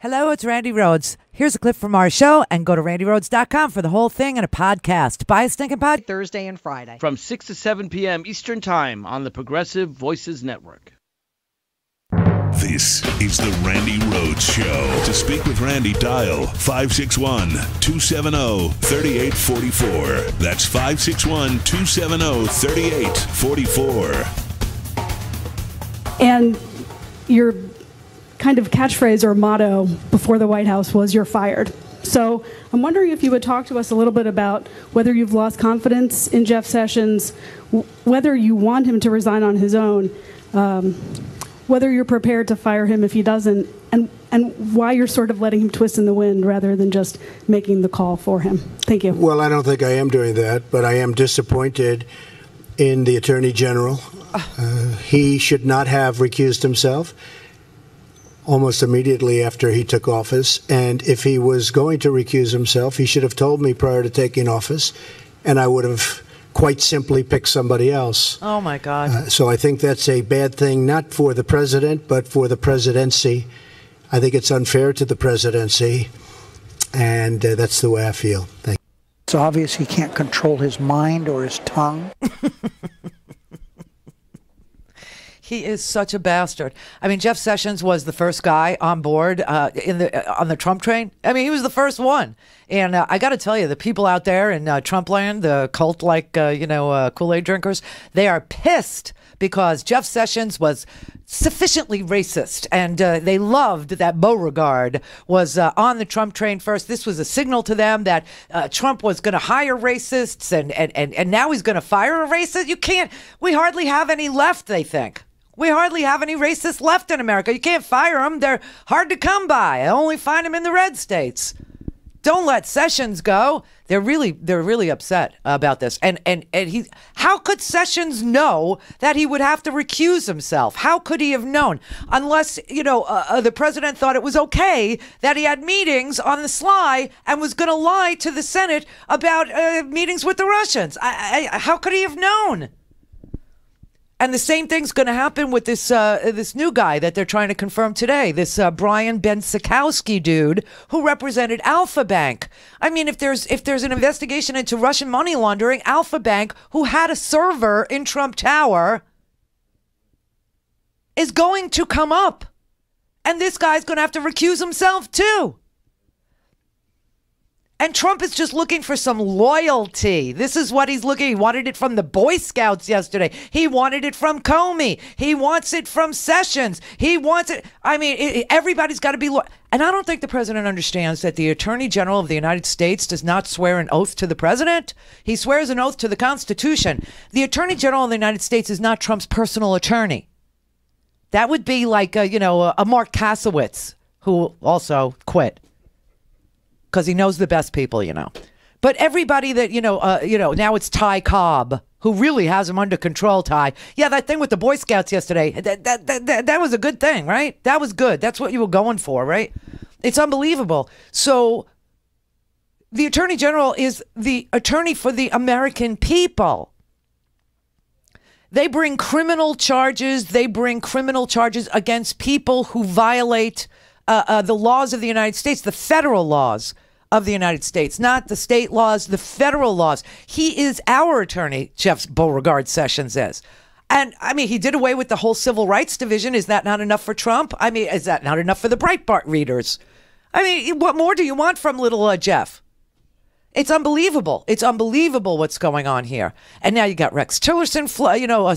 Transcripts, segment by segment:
Hello, it's Randi Rhodes. Here's a clip from our show, and go to randirhodes.com for the whole thing and a podcast. Buy a stinking pod. Thursday and Friday. From 6 to 7 p.m. Eastern Time on the Progressive Voices Network. This is the Randi Rhodes Show. To speak with Randi, dial 561-270-3844. That's 561-270-3844. And your kind of catchphrase or motto before the White House was "you're fired." So I'm wondering if you would talk to us a little bit about whether you've lost confidence in Jeff Sessions, whether you want him to resign on his own, whether you're prepared to fire him if he doesn't, and why you're sort of letting him twist in the wind rather than just making the call for him. Thank you. Well, I don't think I am doing that, but I am disappointed in the Attorney General. He should not have recused himself almost immediately after he took office. And if he was going to recuse himself, he should have told me prior to taking office, and I would have quite simply picked somebody else. Oh, my God. So I think that's a bad thing, not for the president, but for the presidency. I think it's unfair to the presidency, and that's the way I feel. Thank you. It's obvious he can't control his mind or his tongue. He is such a bastard. I mean, Jeff Sessions was the first guy on board on the Trump train. I mean, he was the first one. And I got to tell you, the people out there in Trump land, the cult-like, Kool-Aid drinkers, they are pissed because Jeff Sessions was sufficiently racist, and they loved that Beauregard was on the Trump train first. This was a signal to them that Trump was going to hire racists, and now he's going to fire a racist. You can't. We hardly have any left, they think. We hardly have any racists left in America. You can't fire them. They're hard to come by. I only find them in the red states. Don't let Sessions go. They're really upset about this. And he, how could Sessions know that he would have to recuse himself? How could he have known? Unless, the president thought it was okay that he had meetings on the sly and was going to lie to the Senate about meetings with the Russians. How could he have known? And the same thing's going to happen with this this new guy that they're trying to confirm today, this Brian Ben-Sikowski dude who represented Alpha Bank. I mean, if there's an investigation into Russian money laundering, Alpha Bank, who had a server in Trump Tower, is going to come up. And this guy's going to have to recuse himself, too. And Trump is just looking for some loyalty. This is what he's looking. He wanted it from the Boy Scouts yesterday. He wanted it from Comey. He wants it from Sessions. He wants it. I mean, everybody's got to be loyal. And I don't think the president understands that the Attorney General of the United States does not swear an oath to the president. He swears an oath to the Constitution. The Attorney General of the United States is not Trump's personal attorney. That would be like, a Mark Kasowitz, who also quit. Because he knows the best people, But everybody that, now it's Ty Cobb, who really has him under control, Ty. Yeah, that thing with the Boy Scouts yesterday, that was a good thing, right? That was good. That's what you were going for, right? It's unbelievable. So the Attorney General is the attorney for the American people. They bring criminal charges. They bring criminal charges against people who violate the laws of the United States, the federal laws of the United States, not the state laws, the federal laws. He is our attorney, Jeff Beauregard Sessions is. And, I mean, he did away with the whole civil rights division. Is that not enough for Trump? I mean, is that not enough for the Breitbart readers? I mean, what more do you want from little Jeff? It's unbelievable. It's unbelievable what's going on here. And now you got Rex Tillerson,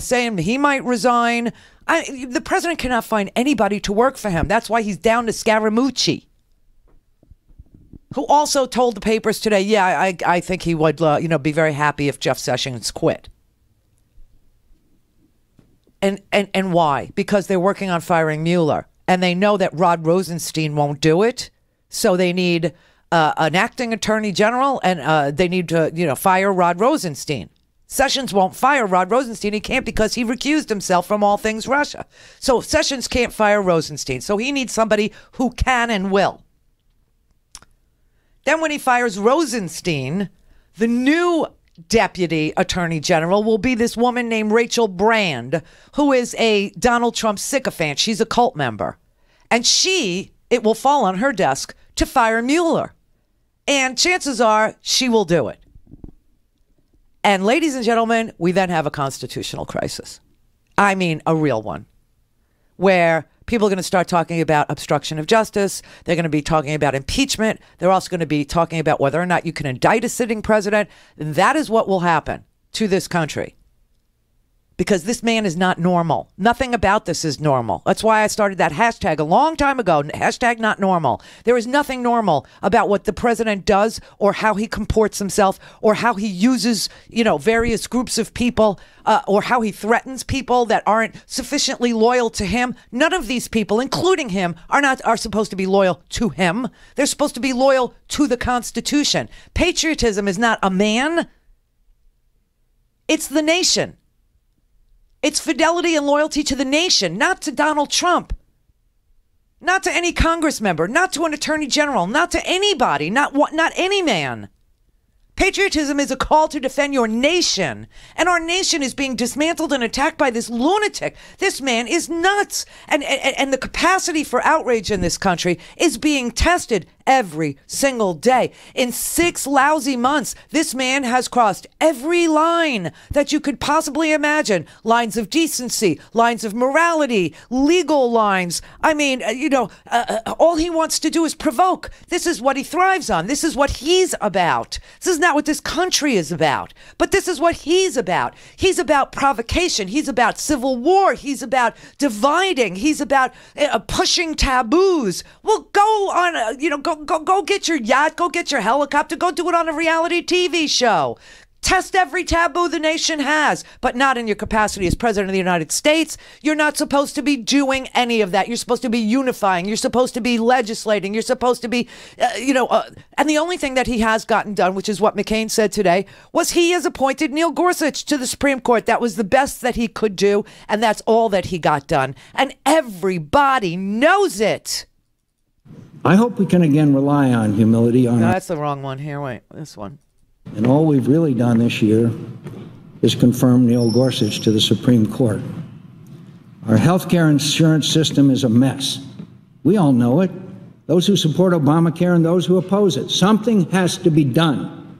saying he might resign. The president cannot find anybody to work for him. That's why he's down to Scaramucci, who also told the papers today, yeah, I think he would, be very happy if Jeff Sessions quit. And why? Because they're working on firing Mueller, and they know that Rod Rosenstein won't do it. So they need an acting attorney general, and they need to, fire Rod Rosenstein. Sessions won't fire Rod Rosenstein. He can't because he recused himself from all things Russia. So Sessions can't fire Rosenstein. So he needs somebody who can and will. Then when he fires Rosenstein, the new deputy attorney general will be this woman named Rachel Brand, who is a Donald Trump sycophant. She's a cult member. And she it will fall on her desk to fire Mueller. And chances are she will do it. And ladies and gentlemen, we then have a constitutional crisis. I mean, a real one, where people are going to start talking about obstruction of justice. They're going to be talking about impeachment. They're also going to be talking about whether or not you can indict a sitting president. That is what will happen to this country. Because this man is not normal. Nothing about this is normal. That's why I started that hashtag a long time ago. Hashtag not normal. There is nothing normal about what the president does or how he comports himself or how he uses, various groups of people or how he threatens people that aren't sufficiently loyal to him. None of these people, including him, are supposed to be loyal to him. They're supposed to be loyal to the Constitution. Patriotism is not a man. It's the nation. It's fidelity and loyalty to the nation, not to Donald Trump, not to any Congress member, not to an attorney general, not to anybody, not any man. Patriotism is a call to defend your nation, and our nation is being dismantled and attacked by this lunatic. This man is nuts, and the capacity for outrage in this country is being tested every single day. In 6 lousy months, this man has crossed every line that you could possibly imagine. Lines of decency, lines of morality, legal lines. I mean, all he wants to do is provoke. This is what he thrives on. This is what he's about. This is not what this country is about, but this is what he's about. He's about provocation. He's about civil war. He's about dividing. He's about pushing taboos. Well, go on, Go get your yacht, go get your helicopter, go do it on a reality TV show. Test every taboo the nation has, but not in your capacity as president of the United States. You're not supposed to be doing any of that. You're supposed to be unifying. You're supposed to be legislating. You're supposed to be, and the only thing that he has gotten done, which is what McCain said today, was he has appointed Neil Gorsuch to the Supreme Court. That was the best that he could do, and that's all that he got done. And everybody knows it. I hope we can again rely on humility. No, that's the wrong one. Here, wait, this one. And all we've really done this year is confirm Neil Gorsuch to the Supreme Court. Our health care insurance system is a mess. We all know it. Those who support Obamacare and those who oppose it. Something has to be done.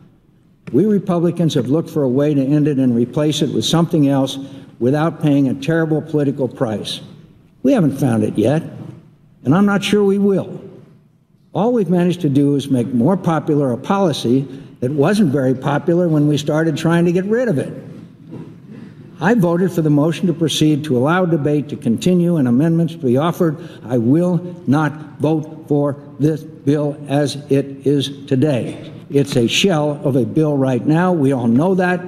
We Republicans have looked for a way to end it and replace it with something else without paying a terrible political price. We haven't found it yet, and I'm not sure we will. All we've managed to do is make more popular a policy that wasn't very popular when we started trying to get rid of it. I voted for the motion to proceed to allow debate to continue and amendments to be offered. I will not vote for this bill as it is today. It's a shell of a bill right now. We all know that.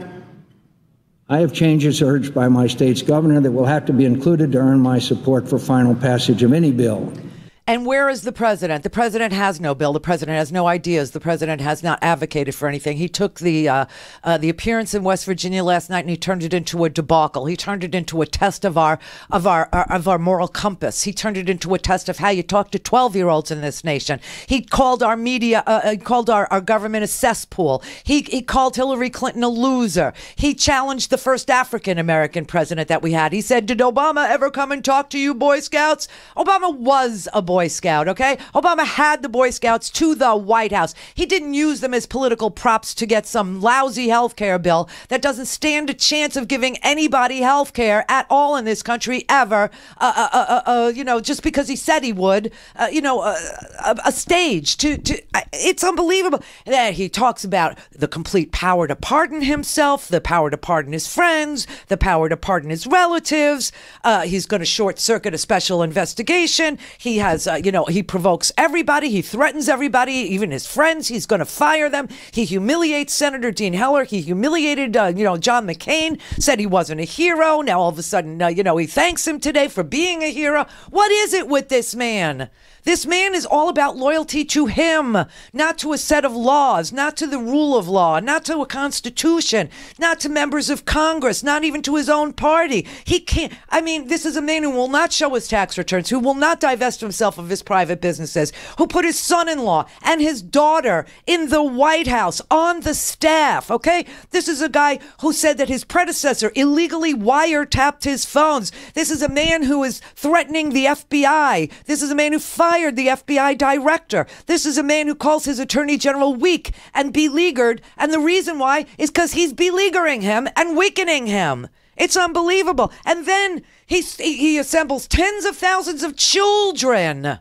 I have changes urged by my state's governor that will have to be included to earn my support for final passage of any bill. And where is the president? The president has no bill. The president has no ideas. The president has not advocated for anything. He took the appearance in West Virginia last night and he turned it into a debacle. He turned it into a test of our moral compass. He turned it into a test of how you talk to 12-year-olds in this nation. He called our media, called our government a cesspool. He called Hillary Clinton a loser. He challenged the first African-American president that we had. He said, "Did Obama ever come and talk to you, Boy Scouts?" Obama was a Boy Scout, okay? Obama had the Boy Scouts to the White House. He didn't use them as political props to get some lousy health care bill that doesn't stand a chance of giving anybody health care at all in this country ever, just because he said he would, a stage to it's unbelievable that he talks about the complete power to pardon himself, the power to pardon his friends, the power to pardon his relatives. He's going to short circuit a special investigation. He has he provokes everybody. He threatens everybody, even his friends. He's going to fire them. He humiliates Senator Dean Heller. He humiliated, John McCain, said he wasn't a hero. Now, all of a sudden, he thanks him today for being a hero. What is it with this man? This man is all about loyalty to him, not to a set of laws, not to the rule of law, not to a constitution, not to members of Congress, not even to his own party. He can't. This is a man who will not show his tax returns, who will not divest himself of his private businesses, who put his son-in-law and his daughter in the White House on the staff. Okay, this is a guy who said that his predecessor illegally wiretapped his phones. This is a man who is threatening the FBI. This is a man who fired fired the FBI director. This is a man who calls his attorney general weak and beleaguered. And the reason why is because he's beleaguering him and weakening him. It's unbelievable. And then he assembles tens of thousands of children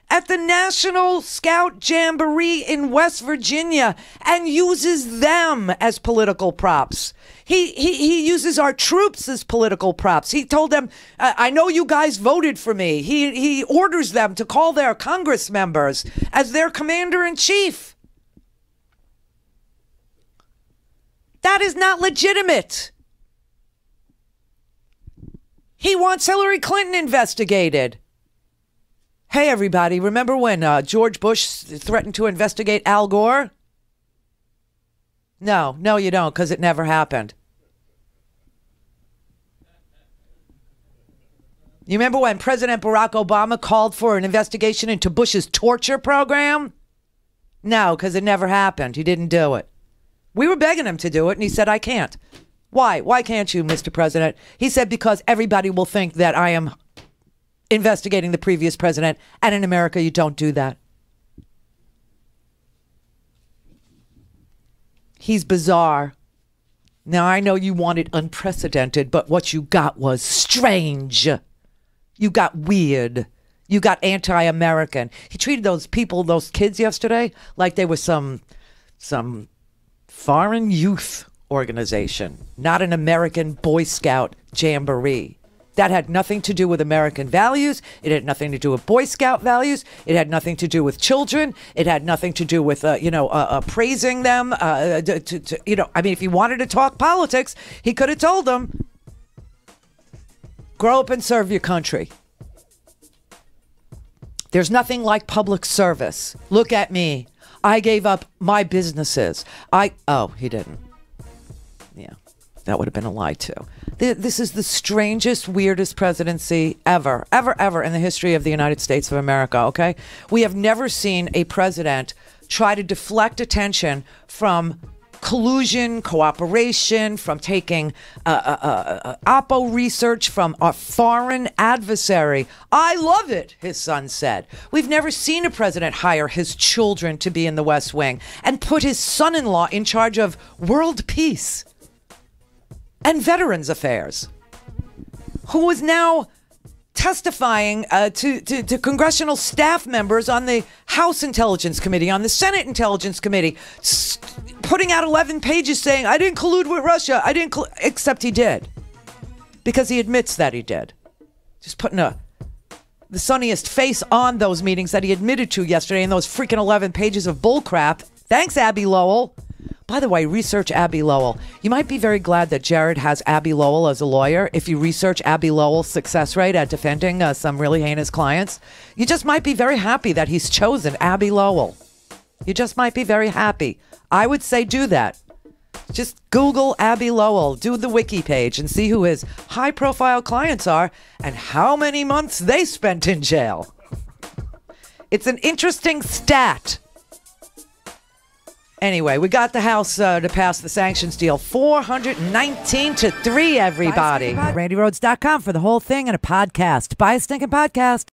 at the National Scout Jamboree in West Virginia and uses them as political props. He uses our troops as political props. He told them, I know you guys voted for me. He orders them to call their Congress members as their commander-in-chief. That is not legitimate. He wants Hillary Clinton investigated. Hey, everybody, remember when George Bush threatened to investigate Al Gore? No, you don't, because it never happened. You remember when President Barack Obama called for an investigation into Bush's torture program? No, because it never happened. He didn't do it. We were begging him to do it, and he said, I can't. Why? Why can't you, Mr. President? He said, because everybody will think that I am investigating the previous president, and in America you don't do that. He's bizarre. Now, I know you wanted unprecedented, but what you got was strange. You got weird. You got anti-American. He treated those people, those kids yesterday, like they were some foreign youth organization, not an American Boy Scout jamboree. That had nothing to do with American values. It had nothing to do with Boy Scout values. It had nothing to do with children. It had nothing to do with, praising them. I mean, if he wanted to talk politics, he could have told them, grow up and serve your country. There's nothing like public service. Look at me. I gave up my businesses. He didn't. Yeah, that would have been a lie, too. This is the strangest, weirdest presidency ever in the history of the United States of America, okay? We have never seen a president try to deflect attention from collusion, cooperation, from taking Oppo research from a foreign adversary. I love it, his son said. We've never seen a president hire his children to be in the West Wing and put his son-in-law in charge of world peace and Veterans Affairs, who is now testifying to congressional staff members on the House Intelligence Committee, on the Senate Intelligence Committee, putting out 11 pages saying, I didn't collude with Russia. Except he did. Because he admits that he did. Just putting the sunniest face on those meetings that he admitted to yesterday in those freaking 11 pages of bullcrap. Thanks, Abby Lowell. By the way, research Abby Lowell. You might be very glad that Jared has Abby Lowell as a lawyer. If you research Abby Lowell's success rate at defending some really heinous clients, you just might be very happy that he's chosen Abby Lowell. You just might be very happy. I would say do that. Just Google Abby Lowell, do the wiki page, and see who his high-profile clients are and how many months they spent in jail. It's an interesting stat. Anyway, we got the House to pass the sanctions deal. 419-3, everybody. RandiRhodes.com for the whole thing and a podcast. Buy a stinking podcast.